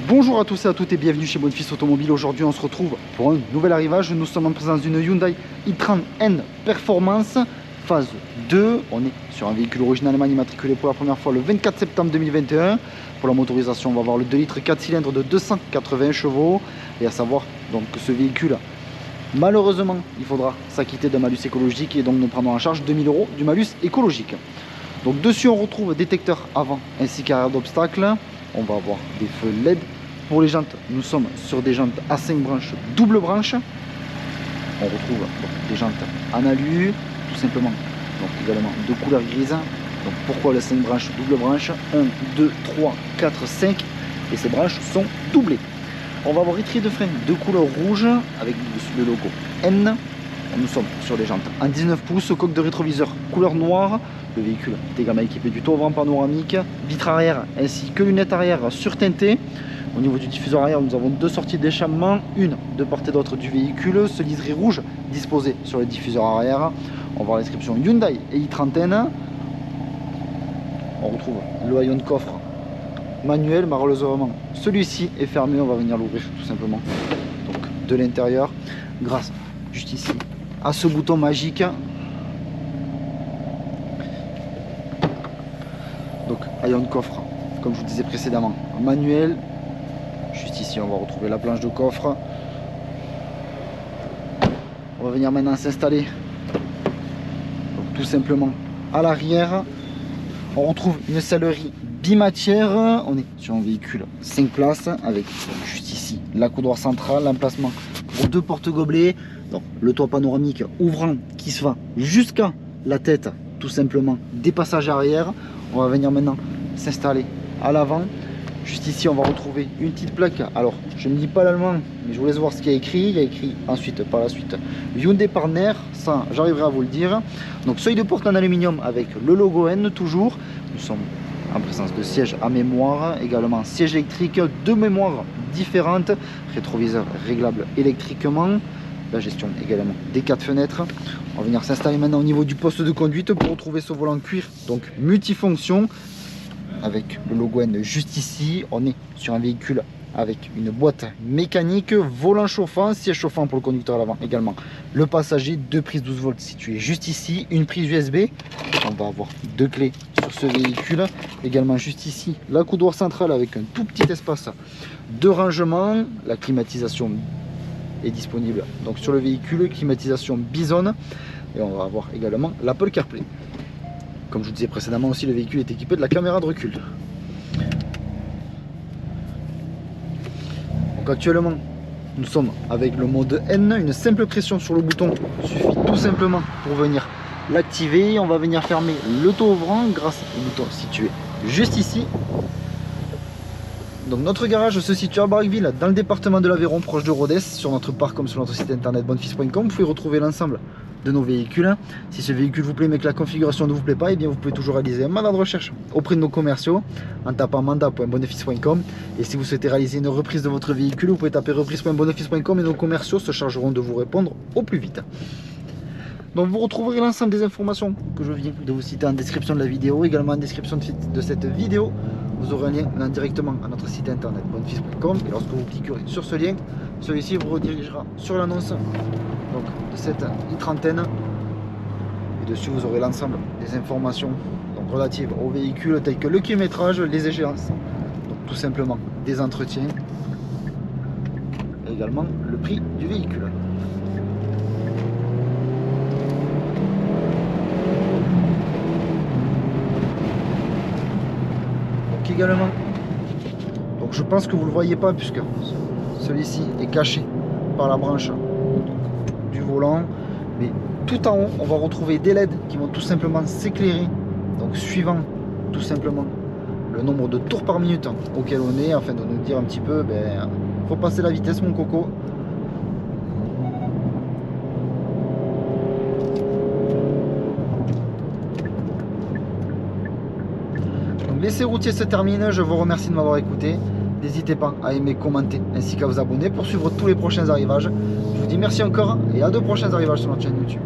Bonjour à tous et à toutes et bienvenue chez Bonfils Automobile. Aujourd'hui on se retrouve pour un nouvel arrivage. Nous sommes en présence d'une Hyundai i30N Performance phase 2. On est sur un véhicule originalement immatriculé pour la première fois le 24 septembre 2021. Pour la motorisation, on va avoir le 2 litres 4 cylindres de 280 chevaux. Et à savoir donc que ce véhicule, malheureusement, il faudra s'acquitter d'un malus écologique et donc nous prendrons en charge 2000 € du malus écologique. Donc dessus on retrouve détecteur avant ainsi qu'arrière d'obstacles. On va avoir des feux LED. Pour les jantes, nous sommes sur des jantes à 5 branches, double branche. On retrouve donc, des jantes en alu, tout simplement. Donc également de couleur grise. Donc pourquoi les 5 branches, double branche 1, 2, 3, 4, 5. Et ces branches sont doublées. On va avoir étrier de frein de couleur rouge avec le logo N. Nous sommes sur des jantes en 19 pouces, coque de rétroviseur couleur noire. Le véhicule est également équipé du toit avant panoramique, vitre arrière ainsi que lunettes arrière surteintées. Au niveau du diffuseur arrière, nous avons deux sorties d'échappement, une de part et d'autre du véhicule, ce liseré rouge disposé sur le diffuseur arrière. On va voir l'inscription Hyundai et i30N. On retrouve le haillon de coffre manuel, malheureusement celui-ci est fermé, on va venir l'ouvrir tout simplement. Donc de l'intérieur, grâce juste ici à ce bouton magique. Donc haillon de coffre, comme je vous disais précédemment, manuel. Juste ici, on va retrouver la planche de coffre. On va venir maintenant s'installer tout simplement à l'arrière. On retrouve une sellerie bimatière. On est sur un véhicule 5 places avec juste ici la coudoir centrale, l'emplacement pour deux porte-gobelets. Donc le toit panoramique ouvrant qui se va jusqu'à la tête tout simplement des passages arrière. On va venir maintenant s'installer à l'avant. Juste ici, on va retrouver une petite plaque. Alors, je ne lis pas l'allemand, mais je vous laisse voir ce qu'il y a écrit. Il y a écrit ensuite, par la suite, Hyundai Partner. Ça, j'arriverai à vous le dire. Donc, seuil de porte en aluminium avec le logo N toujours. Nous sommes en présence de sièges à mémoire. Également, siège électrique, deux mémoires différentes. Rétroviseur réglable électriquement. La gestion également des 4 fenêtres. On va venir s'installer maintenant au niveau du poste de conduite pour retrouver ce volant cuir. Donc, multifonction. Avec le logo N juste ici, on est sur un véhicule avec une boîte mécanique, volant chauffant, siège chauffant pour le conducteur à l'avant également. Le passager, deux prises 12 volts situées juste ici, une prise USB. On va avoir deux clés sur ce véhicule. Également juste ici, la coudoir centrale avec un tout petit espace de rangement. La climatisation est disponible donc sur le véhicule, climatisation Bison. Et on va avoir également l'Apple CarPlay. Comme je vous disais précédemment aussi, le véhicule est équipé de la caméra de recul. Donc actuellement, nous sommes avec le mode N. Une simple pression sur le bouton suffit tout simplement pour venir l'activer. On va venir fermer le toit ouvrant grâce au bouton situé juste ici. Donc notre garage se situe à Barqueville, dans le département de l'Aveyron, proche de Rodez. Sur notre parc comme sur notre site internet bonfils.com, vous pouvez retrouver l'ensemble de nos véhicules. Si ce véhicule vous plaît mais que la configuration ne vous plaît pas, et bien vous pouvez toujours réaliser un mandat de recherche auprès de nos commerciaux en tapant mandat.bonfils.com. Et si vous souhaitez réaliser une reprise de votre véhicule, vous pouvez taper reprise.bonfils.com et nos commerciaux se chargeront de vous répondre au plus vite. Donc vous retrouverez l'ensemble des informations que je viens de vous citer en description de la vidéo, également en description de cette vidéo. Vous aurez un lien directement à notre site internet bonfils.com et lorsque vous cliquerez sur ce lien, celui-ci vous redirigera sur l'annonce de cette i30N. Et dessus vous aurez l'ensemble des informations donc, relatives au véhicule telles que le kilométrage, les échéances, donc tout simplement des entretiens et également le prix du véhicule. Également, donc je pense que vous ne le voyez pas puisque celui-ci est caché par la branche du volant, mais tout en haut on va retrouver des LED qui vont tout simplement s'éclairer, donc suivant tout simplement le nombre de tours par minute auquel on est, afin de nous dire un petit peu faut passer la vitesse mon coco. L'essai routier se termine, je vous remercie de m'avoir écouté. N'hésitez pas à aimer, commenter ainsi qu'à vous abonner pour suivre tous les prochains arrivages. Je vous dis merci encore et à de prochains arrivages sur notre chaîne YouTube.